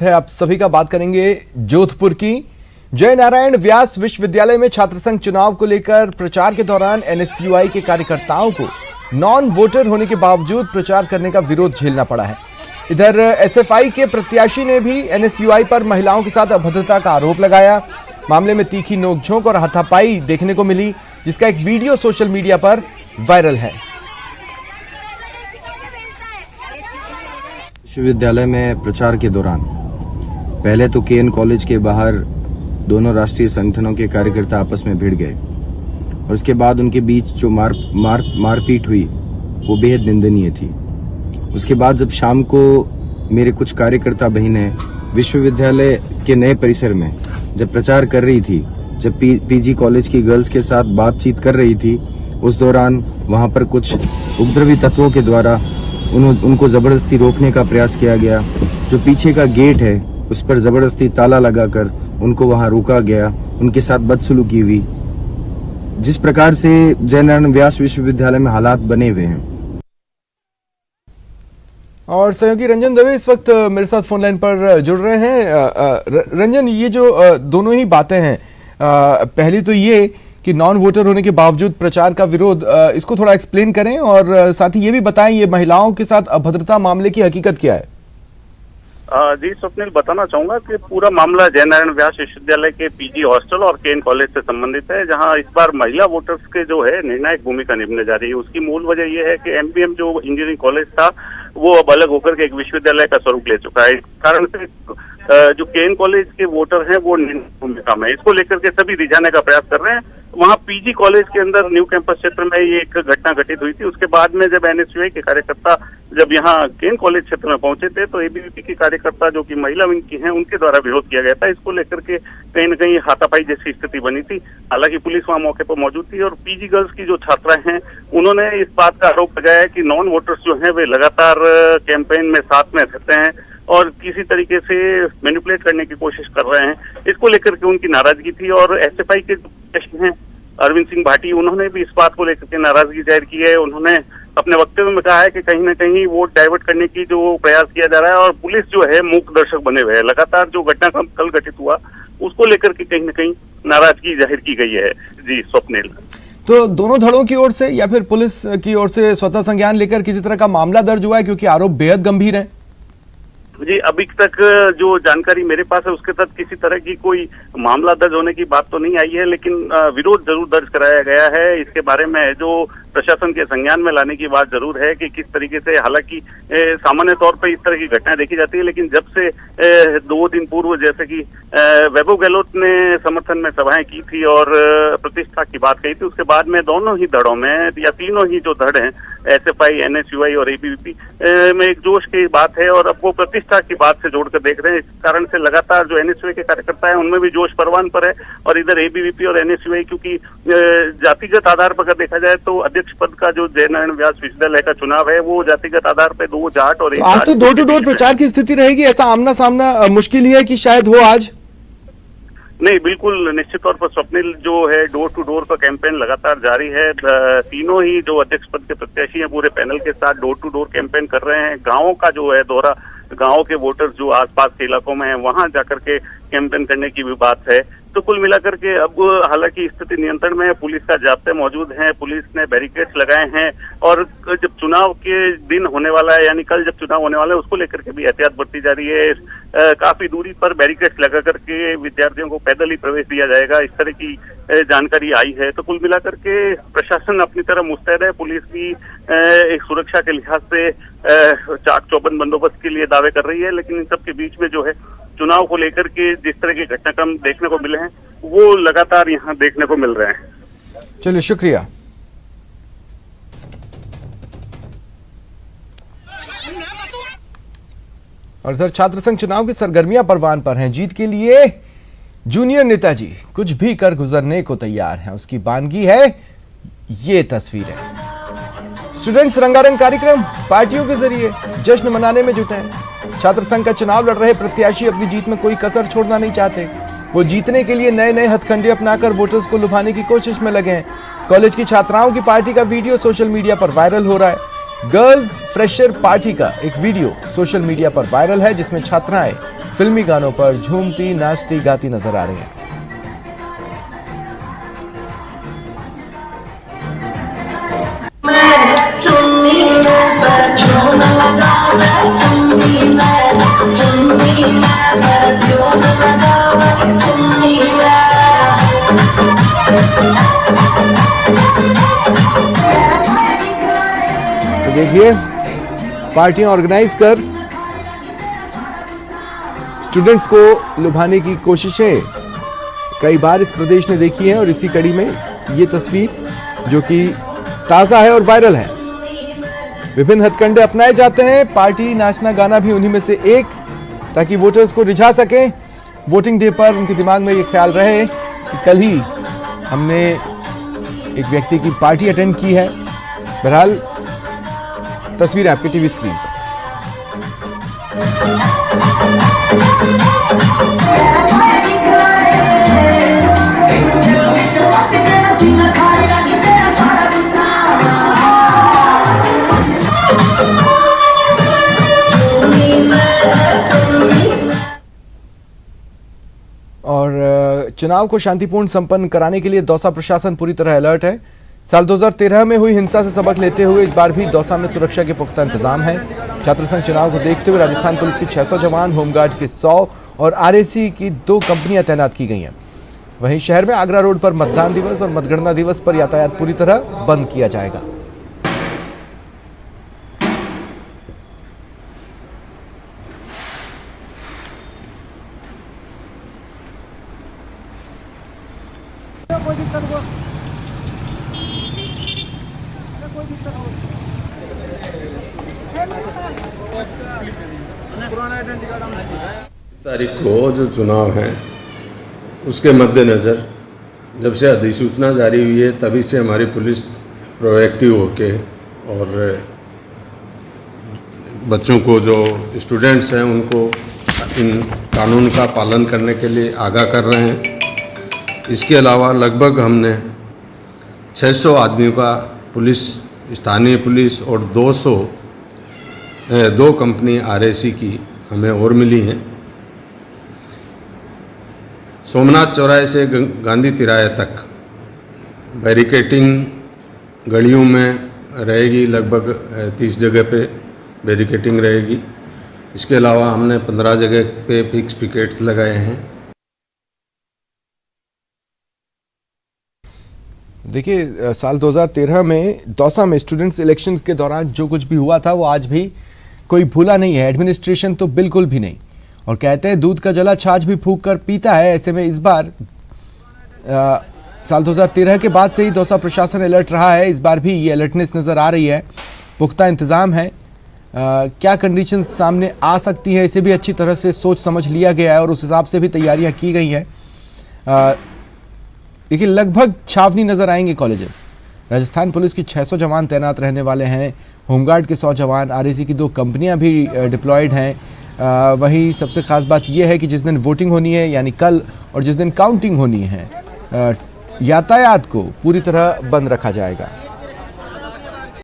है आप सभी का। बात करेंगे जोधपुर की। जय नारायण व्यास विश्वविद्यालय में छात्र संघ चुनाव को लेकर प्रचार के दौरान एनएसयूआई के कार्यकर्ताओं को नॉन वोटर होने के बावजूद प्रचार करने का विरोध झेलना पड़ा है। इधर एसएफआई के प्रत्याशी ने भी एनएसयूआई पर महिलाओं के साथ अभद्रता का आरोप लगाया। मामले में तीखी नोकझोंक और हाथापाई देखने को मिली, जिसका एक वीडियो सोशल मीडिया पर वायरल है। विश्वविद्यालय में प्रचार के दौरान पहले तो केएन कॉलेज के बाहर दोनों राष्ट्रीय संगठनों के कार्यकर्ता आपस में भिड़ गए और उसके बाद उनके बीच जो मारपीट हुई वो बेहद निंदनीय थी। उसके बाद जब शाम को मेरे कुछ कार्यकर्ता बहनें विश्वविद्यालय के नए परिसर में जब प्रचार कर रही थी, जब पीजी कॉलेज की गर्ल्स के साथ बातचीत कर रही थी, उस दौरान वहां पर कुछ उपद्रवी तत्वों के द्वारा उनको जबरदस्ती रोकने का प्रयास किया गया। जो पीछे का गेट है उस पर जबरदस्ती ताला लगाकर उनको वहां रोका गया, उनके साथ बदसलूकी हुई। जिस प्रकार से जय नारायण व्यास विश्वविद्यालय में हालात बने हुए हैं। और सहयोगी रंजन दवे इस वक्त मेरे साथ फोन लाइन पर जुड़ रहे हैं। रंजन, ये जो दोनों ही बातें हैं, पहली तो ये कि नॉन वोटर होने के बावजूद प्रचार का विरोध, इसको थोड़ा एक्सप्लेन करें और साथ ही ये भी बताएं ये महिलाओं के साथ अभद्रता मामले की हकीकत क्या है। जी स्वप्निल, बताना चाहूंगा कि पूरा मामला जय नारायण व्यास विश्वविद्यालय के पीजी हॉस्टल और केएन कॉलेज से संबंधित है, जहां इस बार महिला वोटर्स के जो है निर्णायक भूमिका निभाने जा रही है। उसकी मूल वजह यह है कि एमबीएम जो इंजीनियरिंग कॉलेज था वो अब अलग होकर के एक विश्वविद्यालय का स्वरूप ले चुका है। इस कारण से जो केएन कॉलेज के वोटर हैं वो निर्णायक भूमिका में, इसको लेकर के सभी रिझाने का प्रयास कर रहे हैं। वहाँ पीजी कॉलेज के अंदर न्यू कैंपस क्षेत्र में ये एक घटना घटित हुई थी। उसके बाद में जब एनएसयूआई के कार्यकर्ता जब यहाँ केएन कॉलेज क्षेत्र में पहुंचे थे तो एबीवीपी के कार्यकर्ता जो कि महिला विंग की हैं उनके द्वारा विरोध किया गया था। इसको लेकर के कहीं न कहीं हाथापाई जैसी स्थिति बनी थी। हालांकि पुलिस वहाँ मौके पर मौजूद थी और पीजी गर्ल्स की जो छात्राएं हैं उन्होंने इस बात का आरोप लगाया कि नॉन वोटर्स जो है वे लगातार कैंपेन में साथ में रहते हैं और किसी तरीके से मैनिपुलेट करने की कोशिश कर रहे हैं। इसको लेकर के उनकी नाराजगी थी और एसएफआई के प्रश्न हैं अरविंद सिंह भाटी, उन्होंने भी इस बात को लेकर के नाराजगी जाहिर की है। उन्होंने अपने वक्तव्य में कहा है कि कहीं न कहीं वोट डाइवर्ट करने की जो प्रयास किया जा रहा है और पुलिस जो है मूक दर्शक बने हुए है। लगातार जो घटनाक्रम कल घटित हुआ उसको लेकर के कहीं न कहीं नाराजगी जाहिर की गई है। जी स्वप्निल, तो दोनों धड़ों की ओर से या फिर पुलिस की ओर से स्वतः संज्ञान लेकर किसी तरह का मामला दर्ज हुआ है, क्योंकि आरोप बेहद गंभीर है। जी अभी तक जो जानकारी मेरे पास है उसके तहत किसी तरह की कोई मामला दर्ज होने की बात तो नहीं आई है, लेकिन विरोध जरूर दर्ज कराया गया है। इसके बारे में जो प्रशासन के संज्ञान में लाने की बात जरूर है कि किस तरीके से, हालांकि सामान्य तौर पर इस तरह की घटनाएं देखी जाती है, लेकिन जब से 2 दिन पूर्व जैसे कि वैभव गहलोत ने समर्थन में सभाएं की थी और प्रतिष्ठा की बात कही थी, उसके बाद में दोनों ही धड़ों में या तीनों ही जो धड़ हैं एसएफआई, एनएसयूआई और एबीवीपी में एक जोश की बात है और अब वो प्रतिष्ठा की बात से जोड़कर देख रहे हैं। इस कारण से लगातार जो एनएसयूआई के कार्यकर्ता हैं उनमें भी जोश परवान पर है और इधर एबीवीपी और एनएसयूआई, क्योंकि जातिगत आधार पर अगर देखा जाए तो अध्यक्ष पद का जो जय नारायण व्यास विश्वविद्यालय का चुनाव है वो जातिगत आधार पर 2 जाट और 1 आज तो डोर टू डोर प्रचार की स्थिति रहेगी, ऐसा आमना सामना मुश्किल ही है कि शायद हो आज। नहीं, बिल्कुल निश्चित तौर पर स्वप्निल जो है डोर टू डोर का कैंपेन लगातार जारी है। तीनों ही जो अध्यक्ष पद के प्रत्याशी हैं पूरे पैनल के साथ डोर टू डोर कैंपेन कर रहे हैं। गांवों का जो है दौरा, गांवों के वोटर्स जो आसपास के इलाकों में हैं वहां जाकर के कैंपेन करने की भी बात है। तो कुल मिलाकर के अब हालांकि स्थिति नियंत्रण में है, पुलिस का जाब्ते मौजूद हैं, पुलिस ने बैरिकेड्स लगाए हैं और जब चुनाव के दिन होने वाला है, यानी कल जब चुनाव होने वाला है, उसको लेकर के भी एहतियात बरती जा रही है। काफी दूरी पर बैरिकेड्स लगा करके विद्यार्थियों को पैदल ही प्रवेश दिया जाएगा, इस तरह की जानकारी आई है। तो कुल मिलाकर के प्रशासन अपनी तरह मुस्तैद है। पुलिस भी एक सुरक्षा के लिहाज से चाक चौबंद बंदोबस्त के लिए दावे कर रही है, लेकिन इन सब के बीच में जो है चुनाव को लेकर के जिस तरह के घटनाक्रम देखने को मिले हैं वो लगातार यहाँ देखने को मिल रहे हैं। चलिए, शुक्रिया। और इधर छात्र संघ चुनाव की सरगर्मियां परवान पर हैं। जीत के लिए जूनियर नेताजी कुछ भी कर गुजरने को तैयार हैं, उसकी बानगी है ये तस्वीरें। स्टूडेंट्स रंगारंग कार्यक्रम, पार्टियों के जरिए जश्न मनाने में जुटे हैं। छात्र संघ का चुनाव लड़ रहे प्रत्याशी अपनी जीत में कोई कसर छोड़ना नहीं चाहते। वो जीतने के लिए नए नए हथकंडे अपनाकर वोटर्स को लुभाने की कोशिश में लगे हैं। कॉलेज की छात्राओं की पार्टी का वीडियो सोशल मीडिया पर वायरल हो रहा है। गर्ल्स फ्रेशर पार्टी का एक वीडियो सोशल मीडिया पर वायरल है जिसमें छात्राएं फिल्मी गानों पर झूमती नाचती गाती नजर आ रही हैं। तो देखिए, पार्टियां ऑर्गेनाइज कर स्टूडेंट्स को लुभाने की कोशिशें कई बार इस प्रदेश ने देखी है और इसी कड़ी में ये तस्वीर जो कि ताजा है और वायरल है। विभिन्न हथकंडे अपनाए जाते हैं, पार्टी नाचना गाना भी उन्हीं में से एक, ताकि वोटर्स को रिझा सकें। वोटिंग डे पर उनके दिमाग में ये ख्याल रहे कि कल ही हमने एक व्यक्ति की पार्टी अटेंड की है। बहरहाल तस्वीरें आपके टीवी स्क्रीन पर। और चुनाव को शांतिपूर्ण संपन्न कराने के लिए दौसा प्रशासन पूरी तरह अलर्ट है। साल 2013 में हुई हिंसा से सबक लेते हुए इस बार भी दौसा में सुरक्षा के पुख्ता इंतजाम है। छात्र संघ चुनाव को देखते हुए राजस्थान पुलिस की 600 जवान, होमगार्ड के 100 और आरएसी की 2 कंपनियां तैनात की गई हैं। वहीं शहर में आगरा रोड पर मतदान दिवस और मतगणना दिवस पर यातायात पूरी तरह बंद किया जाएगा। तारीख को जो चुनाव है उसके मद्देनज़र जब से अधिसूचना जारी हुई है तभी से हमारी पुलिस प्रोएक्टिव होके और बच्चों को जो स्टूडेंट्स हैं उनको इन कानून का पालन करने के लिए आगाह कर रहे हैं। इसके अलावा लगभग हमने 600 आदमियों का पुलिस, स्थानीय पुलिस और 2 कंपनी आरएसी की हमें और मिली हैं। सोमनाथ चौराहे से गांधी तिराहे तक बैरिकेटिंग गलियों में रहेगी, लगभग 30 जगह पे बैरिकेटिंग रहेगी। इसके अलावा हमने 15 जगह पे फिक्स पिकेट्स लगाए हैं। देखिए, साल 2013 में दौसा में स्टूडेंट्स इलेक्शन के दौरान जो कुछ भी हुआ था वो आज भी कोई भूला नहीं है। एडमिनिस्ट्रेशन तो बिल्कुल भी नहीं, और कहते हैं दूध का जला छाछ भी फूंक कर पीता है। ऐसे में इस बार साल 2013 के बाद से ही दौसा प्रशासन अलर्ट रहा है। इस बार भी ये अलर्टनेस नज़र आ रही है, पुख्ता इंतज़ाम है। क्या कंडीशन सामने आ सकती है इसे भी अच्छी तरह से सोच समझ लिया गया है और उस हिसाब से भी तैयारियां की गई हैं। देखिए, लगभग छावनी नज़र आएंगे कॉलेजेस। राजस्थान पुलिस की 600 जवान तैनात रहने वाले हैं, होमगार्ड के 100 जवान, आरएसी की 2 कंपनियां भी डिप्लॉयड हैं। वहीं सबसे ख़ास बात यह है कि जिस दिन वोटिंग होनी है यानी कल, और जिस दिन काउंटिंग होनी है, यातायात को पूरी तरह बंद रखा जाएगा।